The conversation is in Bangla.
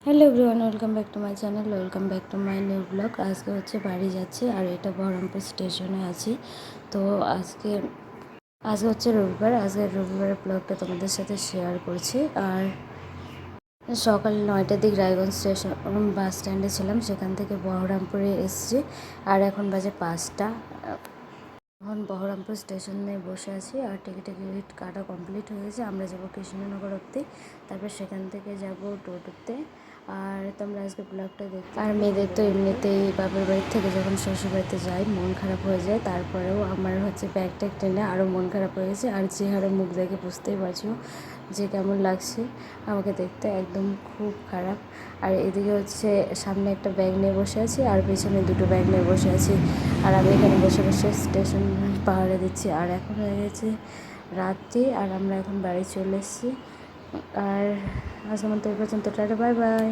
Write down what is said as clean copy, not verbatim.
Hello everyone, welcome back to my channel, welcome back to my new blog. আজকে হচ্ছে বাড়ি যাচ্ছি আর এটা বহরমপুর স্টেশনে আছি। তো আজকে হচ্ছে রবিবার। আজকে রবিবারের ব্লগটা তোমাদের সাথে শেয়ার করছি। আর সকাল 9টার দিক রায়গঞ্জ স্টেশন বাস স্ট্যান্ডে ছিলাম, সেখান থেকে বহরমপুরে এসেছি। আর এখন বাজে 5টা। এখন বহরমপুর স্টেশনে বসে আছি আর টিকিট কাটা কমপ্লিট হয়ে গেছে। আমরা যাবো কৃষ্ণনগর অব্দি, তারপর সেখান থেকে যাব টোটোতে। আর তোমরা আজকে ব্লগটা দেখতে। আর মেয়েদের তো এমনিতেই বাপের বাড়ির থেকে যখন শ্বশুর বাড়িতে যাই মন খারাপ হয়ে যায়, তারপরেও আমার হচ্ছে ব্যাগ ট্যাগ টেনে আরও মন খারাপ হয়ে গেছে। আর চেহারা মুখ দেখে বুঝতেই পারছো যে কেমন লাগছে আমাকে দেখতে, একদম খুব খারাপ। আর এদিকে হচ্ছে সামনে একটা ব্যাগ নিয়ে বসে আছি আর পেছনে দুটো ব্যাগ নিয়ে বসে আছি। আর আমি এখানে বসে বসে স্টেশন পাহাড়ে দিচ্ছি। আর এখন হয়ে গেছে রাত্রি আর আমরা এখন বাড়ি চলে এসেছি। আর আজকের মতো এই পর্যন্ত, টাটা, বাই বাই।